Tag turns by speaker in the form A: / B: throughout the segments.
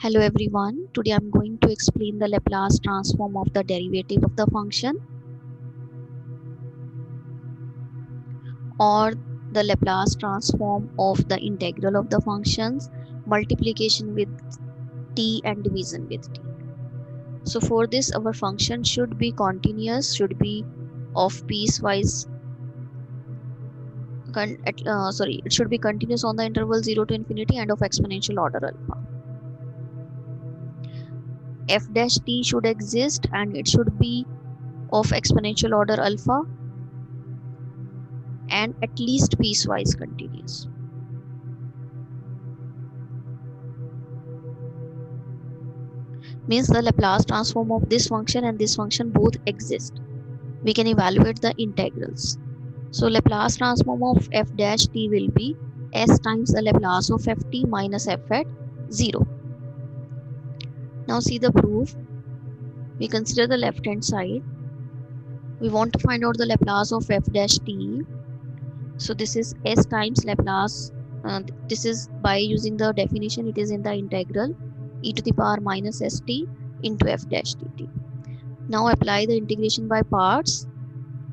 A: Hello everyone, today I'm going to explain the Laplace transform of the derivative of the function or the Laplace transform of the integral of the functions, multiplication with t and division with t. So for this our function should be continuous, should be of piecewise it should be continuous on the interval 0 to infinity and of exponential order alpha. F dash t should exist and it should be of exponential order alpha and at least piecewise continuous. Means the Laplace transform of this function and this function both exist. We can evaluate the integrals. So Laplace transform of f dash t will be s times the Laplace of ft minus f at 0. Now see the proof. We consider the left hand side. We want to find out the Laplace of f dash t. So this is s times Laplace. This is by using the definition, it is in the integral e to the power minus st into f dash dt. Now apply the integration by parts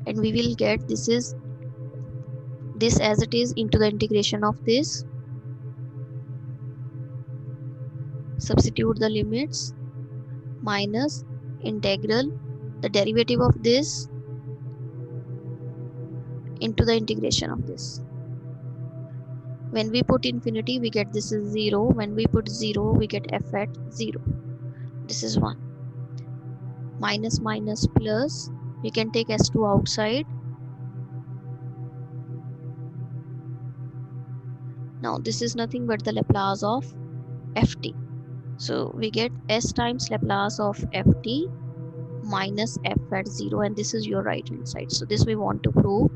A: and we will get this as it is into the integration of this. Substitute the limits minus integral the derivative of this into the integration of this. When we put infinity we get this is 0. When we put 0 we get f at 0. This is 1. Minus minus plus, we can take s2 outside. Now this is nothing but the Laplace of ft. So we get s times Laplace of ft minus f at 0 and this is your right hand side. So this we want to prove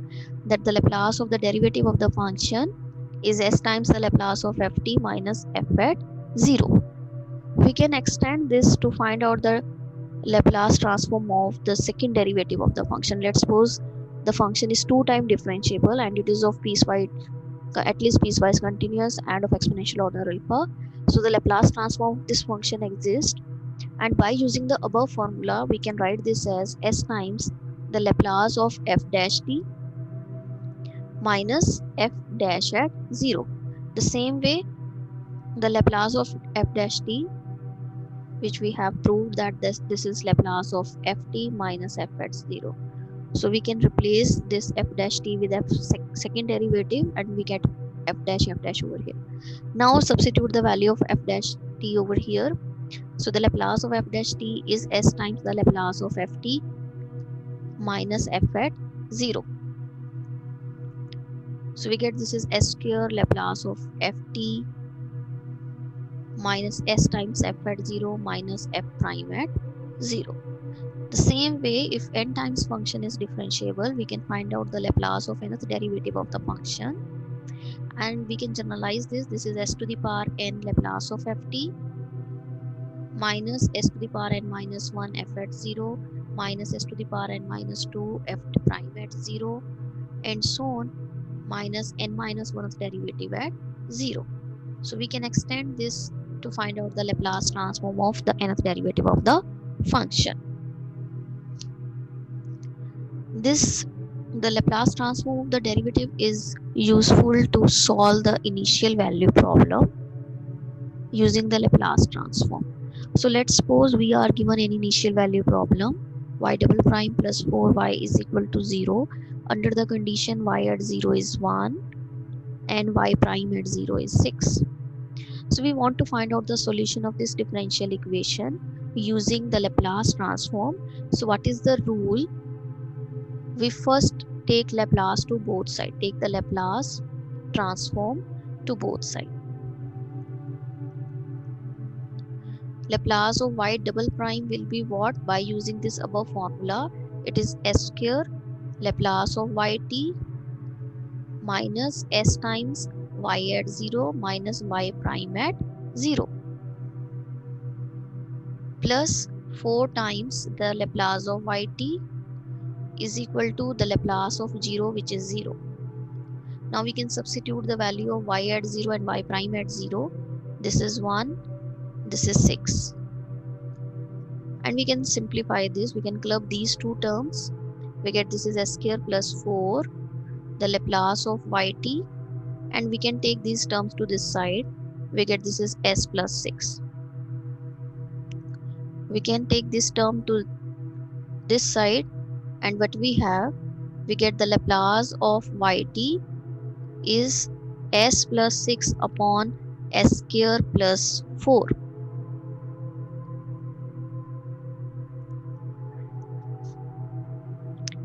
A: that the Laplace of the derivative of the function is s times the Laplace of ft minus f at 0. We can extend this to find out the Laplace transform of the second derivative of the function. Let's suppose the function is 2 times differentiable and it is of piecewise, at least piecewise continuous and of exponential order alpha. So the Laplace transform of this function exists, and by using the above formula we can write this as s times the Laplace of f dash t minus f dash at 0. The same way the Laplace of f dash t, which we have proved that this is Laplace of ft minus f at 0. So we can replace this f dash t with f second derivative and we get f dash over here. Now substitute the value of f dash t over here. So the Laplace of f dash t is s times the Laplace of ft minus f at 0. So we get this is s square Laplace of ft minus s times f at 0 minus f prime at 0. The same way, if n times function is differentiable, we can find out the Laplace of nth derivative of the function and we can generalize this. This is s to the power n Laplace of ft minus s to the power n minus 1 f at 0 minus s to the power n minus 2 f prime at 0 and so on minus n minus 1th derivative at 0. So we can extend this to find out the Laplace transform of the nth derivative of the function. The Laplace transform of the derivative is useful to solve the initial value problem using the Laplace transform. So let's suppose we are given an initial value problem, y double prime plus 4y is equal to 0 under the condition y at 0 is 1 and y prime at 0 is 6. So we want to find out the solution of this differential equation using the Laplace transform. So what is the rule? We first take Laplace to both sides. Take the Laplace transform to both sides. Laplace of y double prime will be what? By using this above formula, it is s square Laplace of yt minus s times y at 0 minus y prime at 0 plus 4 times the Laplace of yt is equal to the Laplace of 0, which is 0. Now we can substitute the value of y at 0 and y prime at 0. This is 1. this is 6. And we can simplify this, we can club these two terms, we get this is s square plus 4, the Laplace of yt, and we can take these terms to this side, we get this is s plus 6. We can take this term to this side, and what we have, we get the Laplace of yt is s plus 6 upon s square plus 4.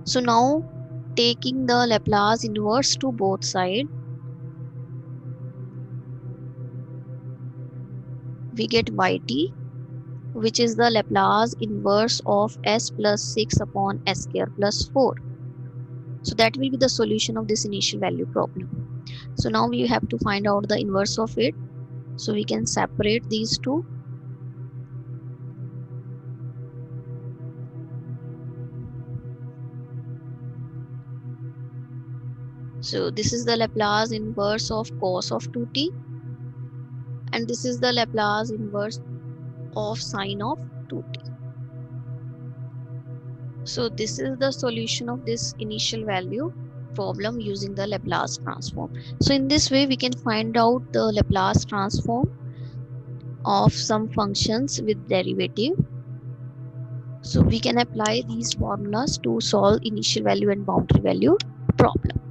A: So now taking the Laplace inverse to both sides, we get yt, which is the Laplace inverse of s plus 6 upon s square plus 4. So that will be the solution of this initial value problem. So now we have to find out the inverse of it. So we can separate these two. So this is the Laplace inverse of cos of 2t, and this is the Laplace inverse of sine of 2t. So this is the solution of this initial value problem using the Laplace transform. So in this way we can find out the Laplace transform of some functions with derivative. So we can apply these formulas to solve initial value and boundary value problem.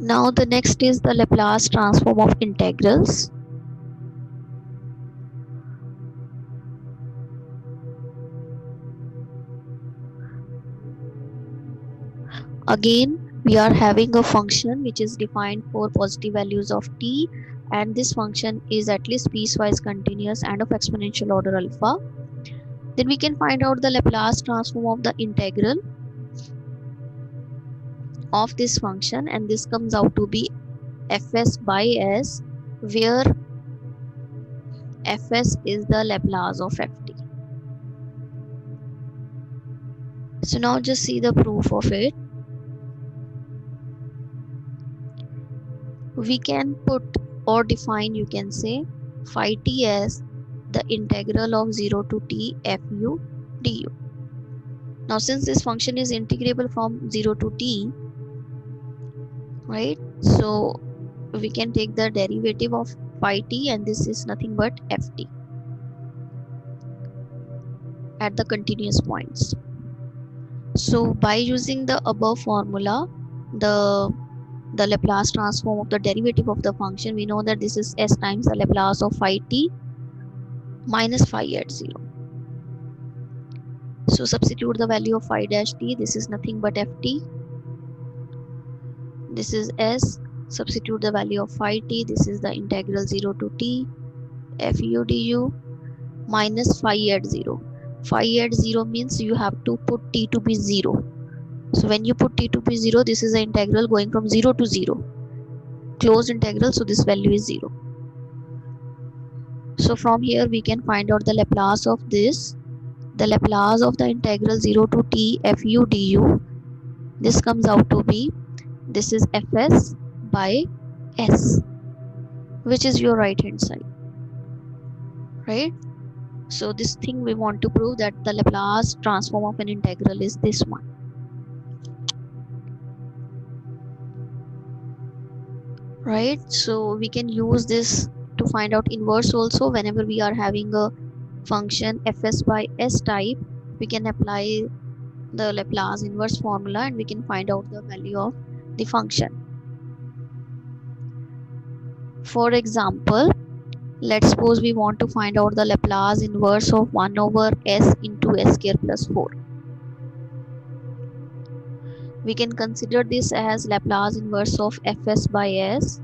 A: Now the next is the Laplace transform of integrals. Again, we are having a function which is defined for positive values of t, and this function is at least piecewise continuous and of exponential order alpha. Then we can find out the Laplace transform of the integral of this function, and this comes out to be fs by s, where fs is the Laplace of ft. So now just see the proof of it. We can put or define, you can say, phi t as the integral of 0 to t fu du. Now since this function is integrable from 0 to t, right, so we can take the derivative of phi t, and this is nothing but ft at the continuous points. So by using the above formula, the Laplace transform of the derivative of the function, we know that this is s times the Laplace of phi t minus phi at 0. So substitute the value of phi dash t, this is nothing but ft. This is s, substitute the value of phi t, this is the integral 0 to t fu du minus phi at 0. Phi at 0 means you have to put t to be 0. So when you put t to be 0, this is the integral going from 0 to 0. Closed integral, so this value is 0. So from here we can find out the Laplace of this. The Laplace of the integral 0 to t fu du, this comes out to be, this is fs by s, which is your right hand side, right? So this thing we want to prove that the Laplace transform of an integral is this one. Right, so we can use this to find out inverse also. Whenever we are having a function fs by s type, we can apply the Laplace inverse formula and we can find out the value of the function. For example, let's suppose we want to find out the Laplace inverse of 1 over s into s square plus 4. We can consider this as Laplace inverse of fs by s.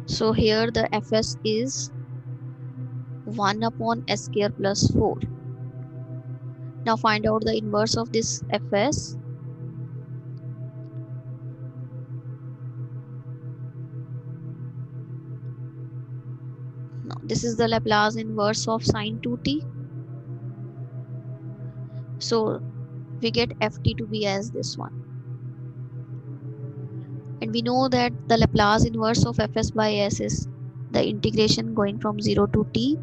A: So here the fs is 1 upon s square plus 4. Now find out the inverse of this fs. Now this is the Laplace inverse of sine 2t. So we get ft to be as this one. And we know that the Laplace inverse of fs by s is the integration going from 0 to t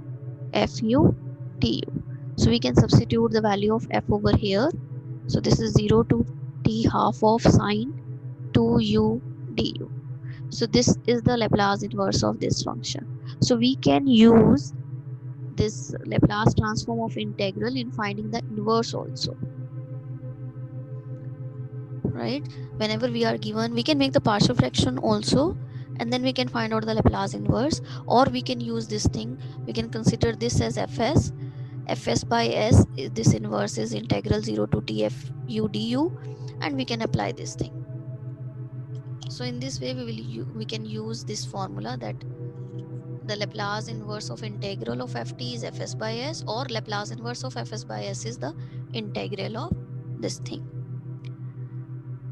A: fu tu. So we can substitute the value of f over here. So this is 0 to t half of sine 2u du. So this is the Laplace inverse of this function. So we can use this Laplace transform of integral in finding the inverse also, right? Whenever we are given, we can make the partial fraction also, and then we can find out the Laplace inverse, or we can use this thing. We can consider this as fs by s. This inverse is integral 0 to t f u du, and we can apply this thing. So in this way we can use this formula that the Laplace inverse of integral of ft is fs by s, or Laplace inverse of fs by s is the integral of this thing.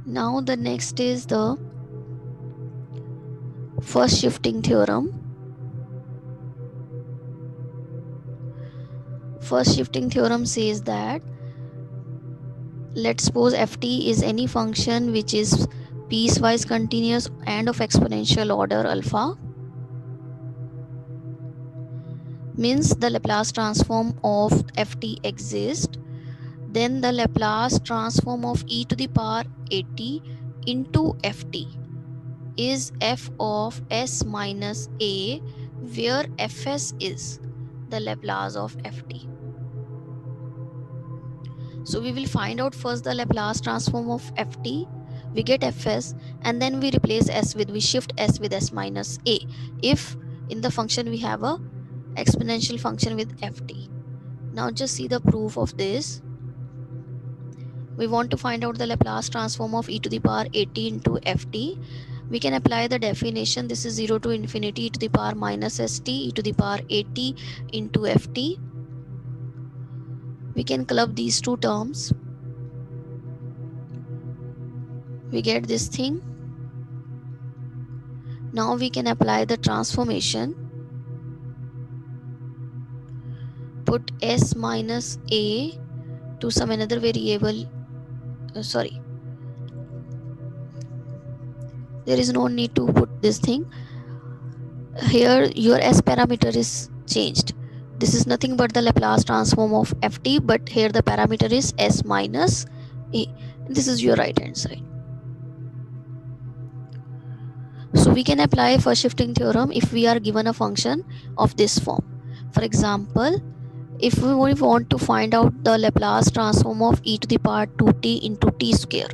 A: Now the next is the first shifting theorem. First shifting theorem says that, let's suppose ft is any function which is piecewise continuous and of exponential order alpha, means the Laplace transform of ft exists. Then the Laplace transform of e to the power at into ft is f of s minus a, where fs is the Laplace of ft. So we will find out first the Laplace transform of ft. We get fs, and then we replace s with, we shift s with s minus a, if in the function we have a exponential function with ft. Now just see the proof of this. We want to find out the Laplace transform of e to the power at into ft. We can apply the definition. This is 0 to infinity e to the power minus st e to the power at into ft. We can club these two terms. We get this thing. Now we can apply the transformation. Put s minus a to some another variable. There is no need to put this thing. Here your s parameter is changed. This is nothing but the Laplace transform of ft, but here the parameter is s minus a. This is your right hand side. So we can apply first shifting theorem if we are given a function of this form. For example, if we want to find out the Laplace transform of e to the power 2t into t square,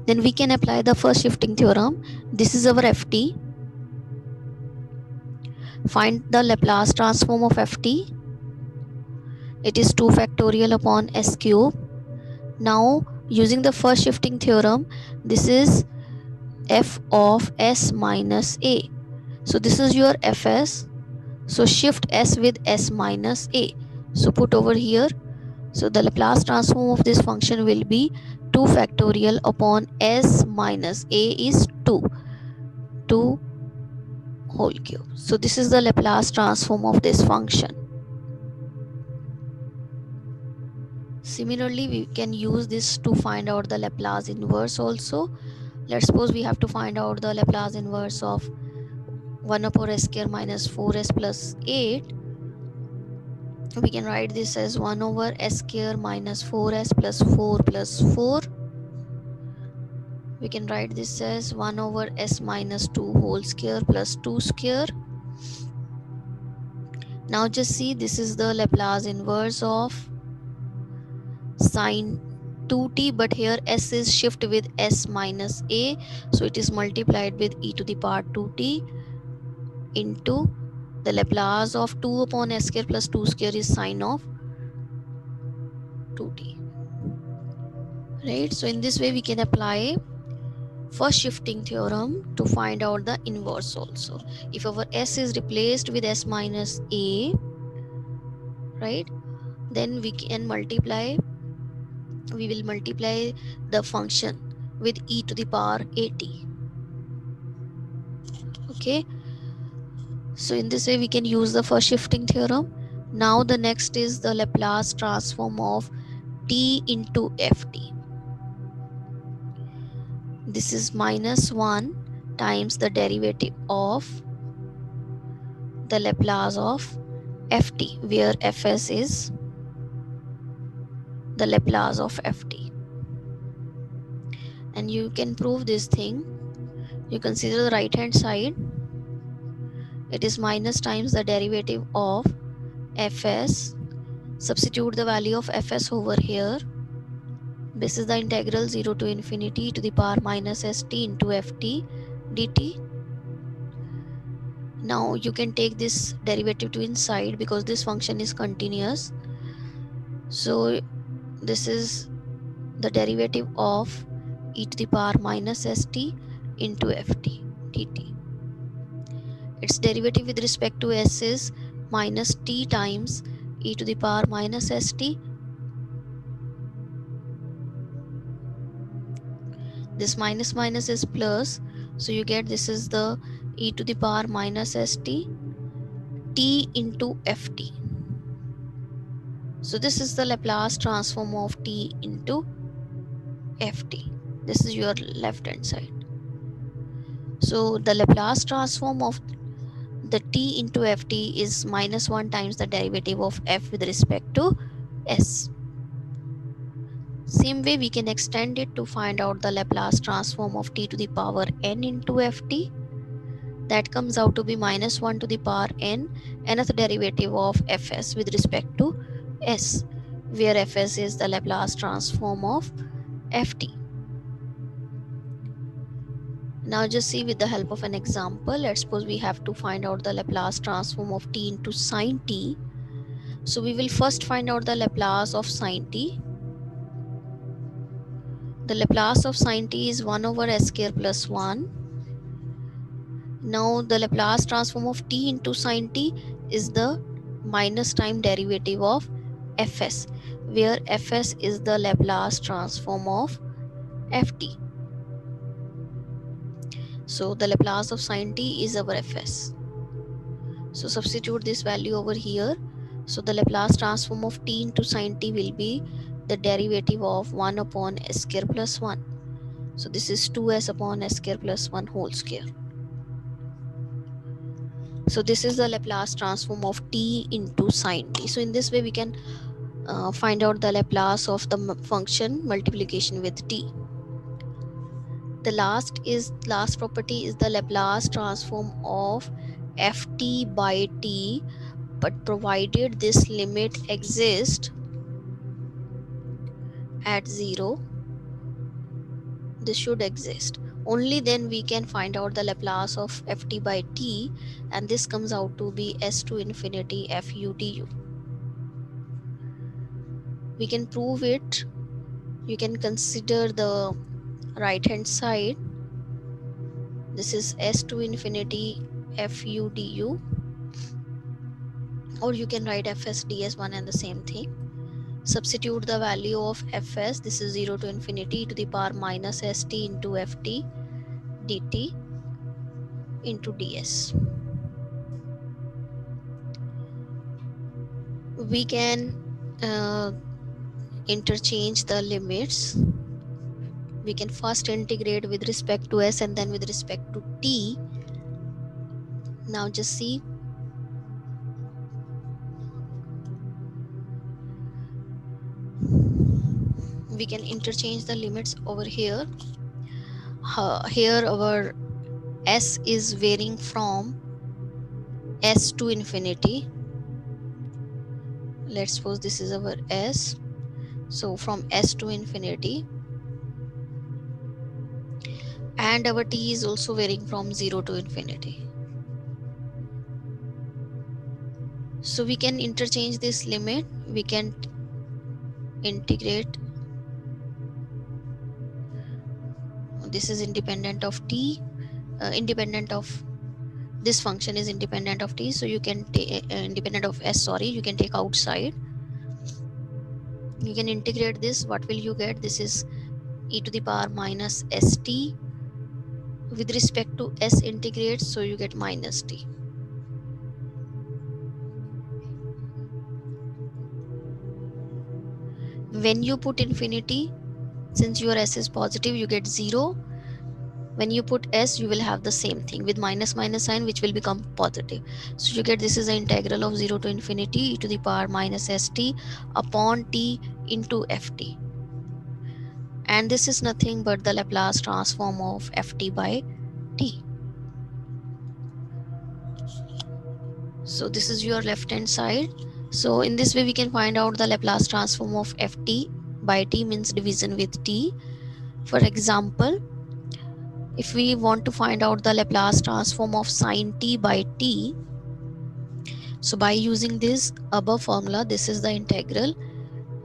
A: then we can apply the first shifting theorem. This is our ft. Find the Laplace transform of ft. It is 2 factorial upon s cube. Now using the first shifting theorem, this is f of s minus a. So this is your fs. So shift s with s minus a. So put over here. So the Laplace transform of this function will be 2 factorial upon s minus a is 2 whole cube. So this is the Laplace transform of this function. Similarly, we can use this to find out the Laplace inverse also. Let's suppose we have to find out the Laplace inverse of 1 upon s square minus 4s plus 8. We can write this as 1 over s square minus 4s plus 4 plus 4. We can write this as 1 over s minus 2 whole square plus 2 square. Now just see, this is the Laplace inverse of sine 2t, but here s is shift with s minus a, so it is multiplied with e to the power 2t into the Laplace of 2 upon s square plus 2 square is sine of 2t, right? So in this way we can apply first shifting theorem to find out the inverse also. If our s is replaced with s minus a, right, then we will multiply the function with e to the power at. Okay, so in this way we can use the first shifting theorem. Now the next is the Laplace transform of t into ft. This is minus 1 times the derivative of the Laplace of ft, where fs is the Laplace of ft. And you can prove this thing. You consider the right hand side, it is minus times the derivative of fs. Substitute the value of fs over here. This is the integral 0 to infinity to the power minus st into ft dt. Now you can take this derivative to inside because this function is continuous. So this is the derivative of e to the power minus st into ft dt. Its derivative with respect to s is minus t times e to the power minus st. This minus minus is plus, so you get this is the e to the power minus st t into ft. So this is the Laplace transform of t into ft. This is your left hand side. So the Laplace transform of the t into ft is minus 1 times the derivative of f with respect to s. Same way we can extend it to find out the Laplace transform of t to the power n into ft. That comes out to be minus 1 to the power n, nth derivative of fs with respect to s, where fs is the Laplace transform of ft. Now just see with the help of an example. Let's suppose we have to find out the Laplace transform of t into sine t. So we will first find out the Laplace of sine t. The Laplace of sine t is 1 over s square plus 1. Now the Laplace transform of t into sine t is the minus time derivative of fs, where fs is the Laplace transform of ft. So the Laplace of sine t is our fs. So substitute this value over here. So the Laplace transform of t into sine t will be the derivative of 1 upon s square plus 1. So this is 2s upon s square plus 1 whole square. So this is the Laplace transform of t into sine t. So in this way we can find out the Laplace of the function multiplication with t. The last property is the Laplace transform of ft by t, but provided this limit exists at 0, this should exist. Only then we can find out the Laplace of ft by t, and this comes out to be s to infinity fu du. We can prove it. You can consider the right hand side. This is s to infinity fu du, or you can write fs ds, one and the same thing. Substitute the value of fs. This is 0 to infinity to the power minus st into ft dt into ds. We can interchange the limits. We can first integrate with respect to s and then with respect to t. Now just see. We can interchange the limits over here. Here our s is varying from s to infinity. Let's suppose this is our s. So from s to infinity, and our t is also varying from 0 to infinity. So we can interchange this limit. We can integrate. This is independent of t, independent of this function is independent of t, so you can take independent of s, sorry, you can take outside. You can integrate this. What will you get? This is e to the power minus st. With respect to s integrates, so you get minus t. When you put infinity, since your s is positive, you get 0. When you put s, you will have the same thing with minus minus sign, which will become positive. So you get this is the integral of 0 to infinity e to the power minus st upon t into ft, and this is nothing but the Laplace transform of ft by t. So this is your left hand side. So in this way we can find out the Laplace transform of ft by t, means division with t. For example, if we want to find out the Laplace transform of sin t by t, so by using this above formula, this is the integral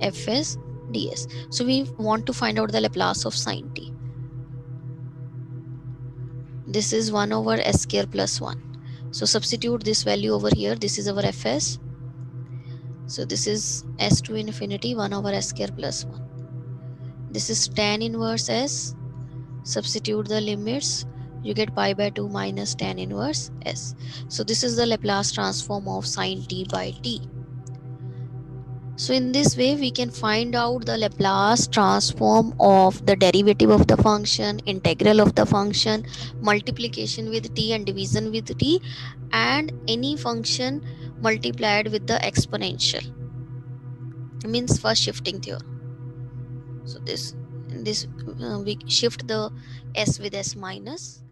A: fs ds. So we want to find out the Laplace of sin t. This is 1 over s square plus 1. So substitute this value over here. This is our fs. So this is s to infinity 1 over s square plus 1. This is tan inverse s. Substitute the limits. You get pi by 2 minus tan inverse s. So this is the Laplace transform of sin t by t. So in this way we can find out the Laplace transform of the derivative of the function, integral of the function, multiplication with t and division with t, and any function multiplied with the exponential, means first shifting theorem. So this we shift the s with s minus,